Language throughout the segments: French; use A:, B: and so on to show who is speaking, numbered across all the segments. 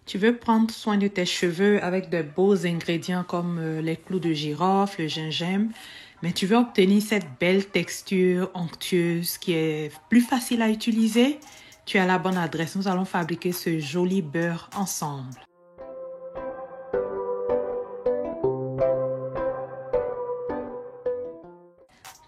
A: Tu veux prendre soin de tes cheveux avec de beaux ingrédients comme les clous de girofle, le gingembre, mais tu veux obtenir cette belle texture onctueuse qui est plus facile à utiliser? Tu es à la bonne adresse. Nous allons fabriquer ce joli beurre ensemble.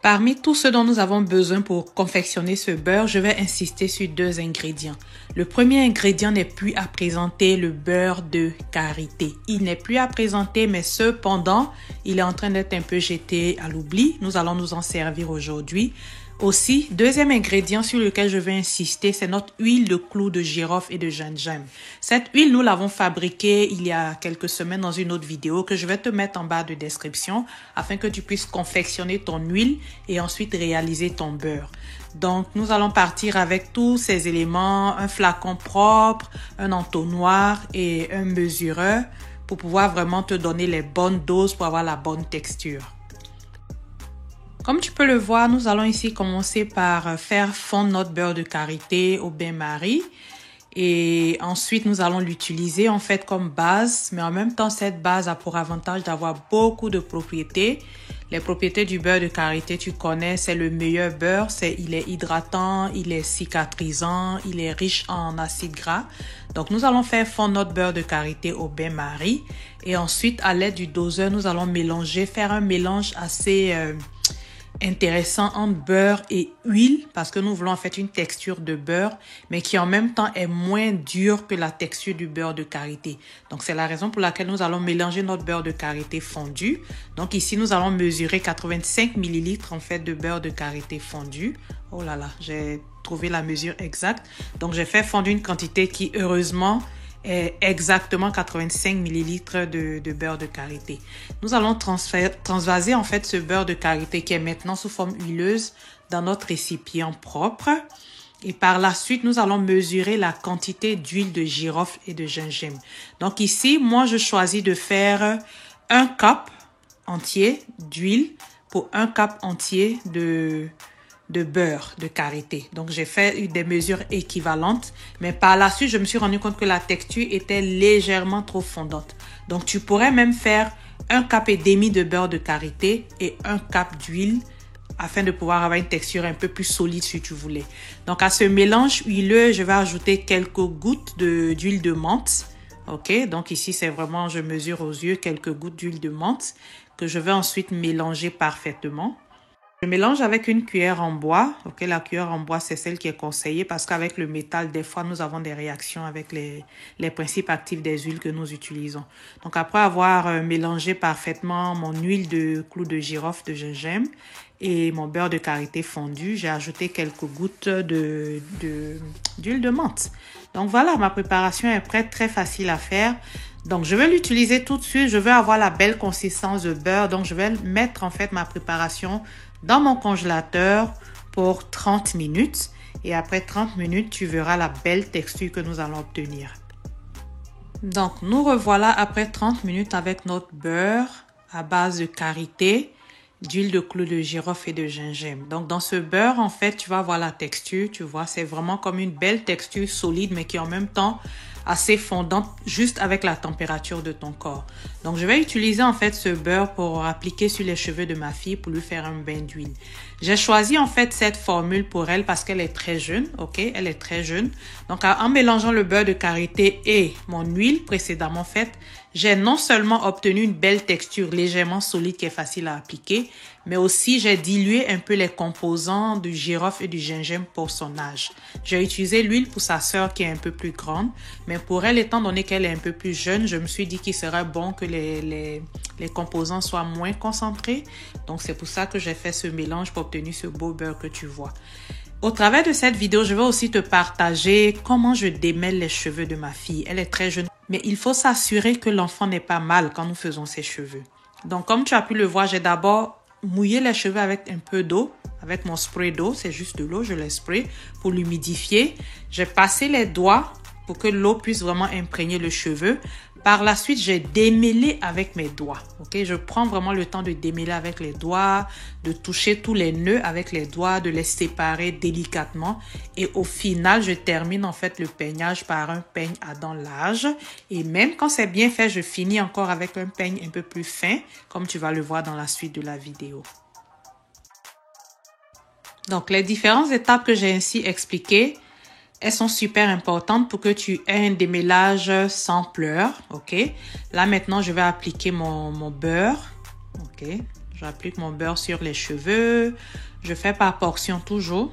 A: Parmi tout ce dont nous avons besoin pour confectionner ce beurre, je vais insister sur deux ingrédients. Le premier ingrédient n'est plus à présenter, le beurre de karité. Il n'est plus à présenter, mais cependant, il est en train d'être un peu jeté à l'oubli. Nous allons nous en servir aujourd'hui. Aussi, deuxième ingrédient sur lequel je vais insister, c'est notre huile de clous de girofle et de gingembre. Cette huile, nous l'avons fabriquée il y a quelques semaines dans une autre vidéo que je vais te mettre en bas de description afin que tu puisses confectionner ton huile et ensuite réaliser ton beurre. Donc, nous allons partir avec tous ces éléments, un flacon propre, un entonnoir et un mesureur pour pouvoir vraiment te donner les bonnes doses pour avoir la bonne texture. Comme tu peux le voir, nous allons ici commencer par faire fondre notre beurre de karité au bain-marie. Et ensuite, nous allons l'utiliser en fait comme base. Mais en même temps, cette base a pour avantage d'avoir beaucoup de propriétés. Les propriétés du beurre de karité, tu connais, c'est le meilleur beurre. Il est hydratant, il est cicatrisant, il est riche en acides gras. Donc, nous allons faire fondre notre beurre de karité au bain-marie. Et ensuite, à l'aide du doseur, nous allons mélanger, faire un mélange assez intéressant entre beurre et huile parce que nous voulons en fait une texture de beurre mais qui en même temps est moins dure que la texture du beurre de karité. Donc c'est la raison pour laquelle nous allons mélanger notre beurre de karité fondu. Donc ici nous allons mesurer 85 ml en fait de beurre de karité fondu. Oh là là, j'ai trouvé la mesure exacte. Donc j'ai fait fondre une quantité qui heureusement est exactement 85 ml de beurre de karité. Nous allons transvaser en fait ce beurre de karité qui est maintenant sous forme huileuse dans notre récipient propre. Et par la suite, nous allons mesurer la quantité d'huile de girofle et de gingembre. Donc ici, moi, je choisis de faire un cup entier d'huile pour un cup entier de beurre de karité. Donc, j'ai fait des mesures équivalentes. Mais par la suite, je me suis rendu compte que la texture était légèrement trop fondante. Donc, tu pourrais même faire un cup et demi de beurre de karité et un cup d'huile afin de pouvoir avoir une texture un peu plus solide si tu voulais. Donc, à ce mélange huileux, je vais ajouter quelques gouttes d'huile de menthe. OK? Donc, ici, c'est vraiment, je mesure aux yeux quelques gouttes d'huile de menthe que je vais ensuite mélanger parfaitement. Je mélange avec une cuillère en bois. Ok, la cuillère en bois, c'est celle qui est conseillée parce qu'avec le métal, des fois, nous avons des réactions avec les principes actifs des huiles que nous utilisons. Donc, après avoir mélangé parfaitement mon huile de clous de girofle, de gingembre et mon beurre de karité fondu, j'ai ajouté quelques gouttes d'huile de menthe. Donc, voilà, ma préparation est prête, très facile à faire. Donc, je vais l'utiliser tout de suite. Je veux avoir la belle consistance de beurre. Donc, je vais mettre en fait ma préparation dans mon congélateur pour 30 minutes. Et après 30 minutes, tu verras la belle texture que nous allons obtenir. Donc, nous revoilà après 30 minutes avec notre beurre à base de karité, d'huile de clous de girofle et de gingembre. Donc, dans ce beurre, en fait, tu vas voir la texture. Tu vois, c'est vraiment comme une belle texture solide, mais qui en même temps assez fondante juste avec la température de ton corps. Donc, je vais utiliser en fait ce beurre pour appliquer sur les cheveux de ma fille pour lui faire un bain d'huile. J'ai choisi en fait cette formule pour elle parce qu'elle est très jeune, ok? Elle est très jeune. Donc, en mélangeant le beurre de karité et mon huile précédemment faite, j'ai non seulement obtenu une belle texture légèrement solide qui est facile à appliquer, mais aussi j'ai dilué un peu les composants du girofle et du gingembre pour son âge. J'ai utilisé l'huile pour sa sœur qui est un peu plus grande, mais pour elle, étant donné qu'elle est un peu plus jeune, je me suis dit qu'il serait bon que les composants soient moins concentrés. Donc, c'est pour ça que j'ai fait ce mélange pour obtenir ce beau beurre que tu vois. Au travers de cette vidéo, je vais aussi te partager comment je démêle les cheveux de ma fille. Elle est très jeune, mais il faut s'assurer que l'enfant n'est pas mal quand nous faisons ses cheveux. Donc, comme tu as pu le voir, j'ai d'abord mouillé les cheveux avec un peu d'eau, avec mon spray d'eau. C'est juste de l'eau, je l'ai spray pour l'humidifier. J'ai passé les doigts pour que l'eau puisse vraiment imprégner le cheveu. Par la suite, j'ai démêlé avec mes doigts. Ok, je prends vraiment le temps de démêler avec les doigts, de toucher tous les nœuds avec les doigts, de les séparer délicatement. Et au final, je termine en fait le peignage par un peigne à dents larges. Et même quand c'est bien fait, je finis encore avec un peigne un peu plus fin, comme tu vas le voir dans la suite de la vidéo. Donc, les différentes étapes que j'ai ainsi expliquées, elles sont super importantes pour que tu aies un démêlage sans pleurs, ok? Là, maintenant, je vais appliquer mon beurre, ok? J'applique mon beurre sur les cheveux. Je fais par portion toujours,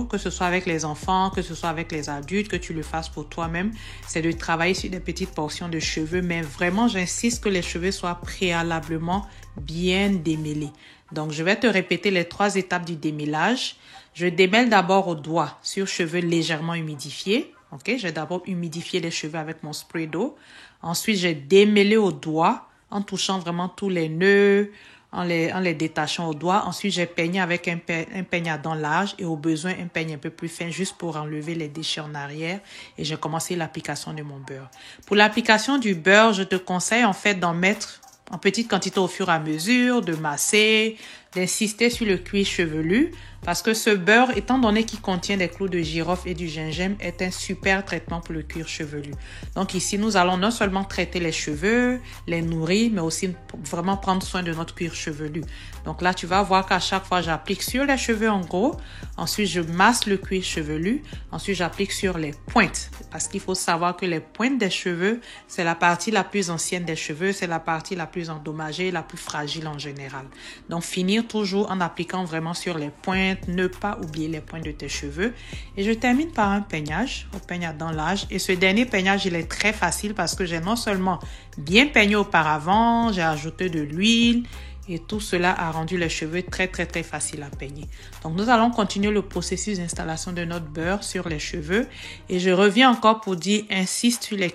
A: que ce soit avec les enfants, que ce soit avec les adultes, que tu le fasses pour toi-même. C'est de travailler sur des petites portions de cheveux, mais vraiment, j'insiste que les cheveux soient préalablement bien démêlés. Donc, je vais te répéter les 3 étapes du démêlage. Je démêle d'abord au doigt sur cheveux légèrement humidifiés. Ok, j'ai d'abord humidifié les cheveux avec mon spray d'eau. Ensuite, j'ai démêlé au doigt en touchant vraiment tous les nœuds, en les détachant au doigt. Ensuite, j'ai peigné avec un peigne à dents larges et au besoin, un peigne un peu plus fin juste pour enlever les déchets en arrière. Et j'ai commencé l'application de mon beurre. Pour l'application du beurre, je te conseille en fait d'en mettre en petite quantité au fur et à mesure, de masser, d'insister sur le cuir chevelu parce que ce beurre, étant donné qu'il contient des clous de girofle et du gingembre, est un super traitement pour le cuir chevelu. Donc ici, nous allons non seulement traiter les cheveux, les nourrir, mais aussi vraiment prendre soin de notre cuir chevelu. Donc là, tu vas voir qu'à chaque fois, j'applique sur les cheveux en gros. Ensuite, je masse le cuir chevelu. Ensuite, j'applique sur les pointes parce qu'il faut savoir que les pointes des cheveux, c'est la partie la plus ancienne des cheveux, c'est la partie la plus endommagée, la plus fragile en général. Donc, finir toujours en appliquant vraiment sur les pointes, ne pas oublier les pointes de tes cheveux. Et je termine par un peignage, au peigne à dents larges. Et ce dernier peignage, il est très facile parce que j'ai non seulement bien peigné auparavant, j'ai ajouté de l'huile et tout cela a rendu les cheveux très faciles à peigner. Donc, nous allons continuer le processus d'installation de notre beurre sur les cheveux. Et je reviens encore pour dire, insiste sur le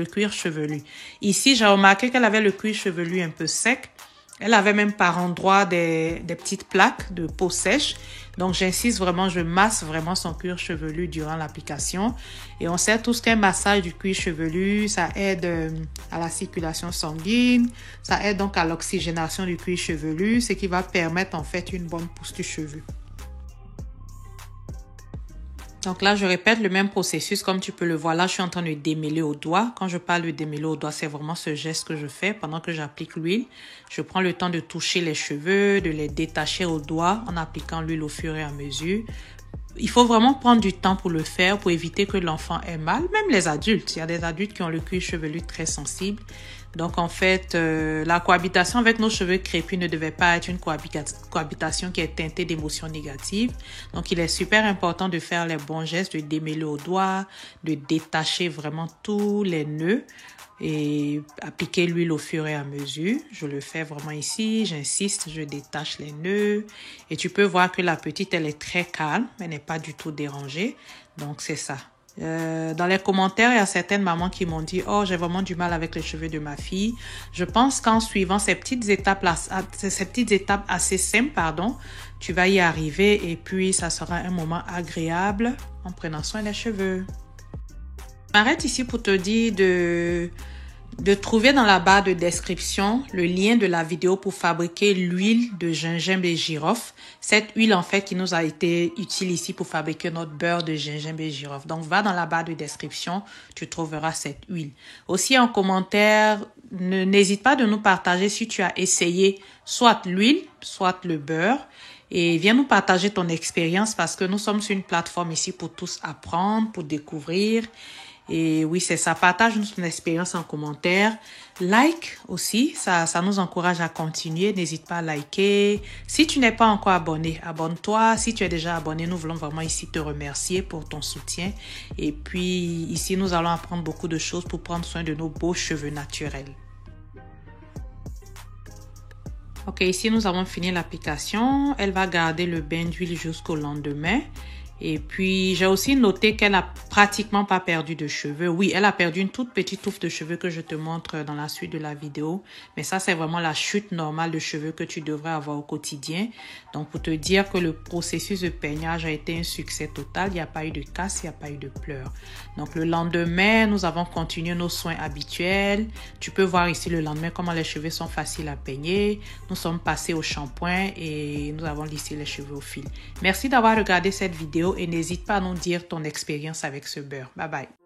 A: cuir chevelu. Ici, j'ai remarqué qu'elle avait le cuir chevelu un peu sec. Elle avait même par endroits des petites plaques de peau sèche. Donc, j'insiste vraiment, je masse vraiment son cuir chevelu durant l'application. Et on sait tous qu'un massage du cuir chevelu, ça aide à la circulation sanguine. Ça aide donc à l'oxygénation du cuir chevelu, ce qui va permettre en fait une bonne pousse du cheveu. Donc là, je répète le même processus. Comme tu peux le voir, là, je suis en train de démêler au doigt. Quand je parle de démêler au doigt, c'est vraiment ce geste que je fais pendant que j'applique l'huile. Je prends le temps de toucher les cheveux, de les détacher au doigt en appliquant l'huile au fur et à mesure. Il faut vraiment prendre du temps pour le faire, pour éviter que l'enfant ait mal. Même les adultes. Il y a des adultes qui ont le cuir chevelu très sensible. Donc, en fait, la cohabitation avec nos cheveux crépus ne devait pas être une cohabitation qui est teintée d'émotions négatives. Donc, il est super important de faire les bons gestes, de démêler au doigt, de détacher vraiment tous les nœuds et appliquer l'huile au fur et à mesure. Je le fais vraiment ici, j'insiste, je détache les nœuds. Et tu peux voir que la petite, elle est très calme, elle n'est pas du tout dérangée. Donc, c'est ça. Dans les commentaires, il y a certaines mamans qui m'ont dit « Oh, j'ai vraiment du mal avec les cheveux de ma fille. » Je pense qu'en suivant ces petites étapes assez simples, tu vas y arriver et puis ça sera un moment agréable en prenant soin des cheveux. Je m'arrête ici pour te dire de trouver dans la barre de description le lien de la vidéo pour fabriquer l'huile de gingembre et girofle. Cette huile, en fait, qui nous a été utile ici pour fabriquer notre beurre de gingembre et girofle. Donc, va dans la barre de description, tu trouveras cette huile. Aussi, en commentaire, n'hésite pas de nous partager si tu as essayé soit l'huile, soit le beurre. Et viens nous partager ton expérience parce que nous sommes sur une plateforme ici pour tous apprendre, pour découvrir. Et oui, c'est ça. Partage-nous ton expérience en commentaire. Like aussi, ça nous encourage à continuer. N'hésite pas à liker. Si tu n'es pas encore abonné, abonne-toi. Si tu es déjà abonné, nous voulons vraiment ici te remercier pour ton soutien. Et puis ici, nous allons apprendre beaucoup de choses pour prendre soin de nos beaux cheveux naturels. Ok, ici, nous avons fini l'application. Elle va garder le bain d'huile jusqu'au lendemain. Et puis, j'ai aussi noté qu'elle a pratiquement pas perdu de cheveux. Oui, elle a perdu une toute petite touffe de cheveux que je te montre dans la suite de la vidéo. Mais ça, c'est vraiment la chute normale de cheveux que tu devrais avoir au quotidien. Donc, pour te dire que le processus de peignage a été un succès total. Il n'y a pas eu de casse, il n'y a pas eu de pleurs. Donc, le lendemain, nous avons continué nos soins habituels. Tu peux voir ici le lendemain comment les cheveux sont faciles à peigner. Nous sommes passés au shampoing et nous avons lissé les cheveux au fil. Merci d'avoir regardé cette vidéo et n'hésite pas à nous dire ton expérience avec ce beurre. Bye bye.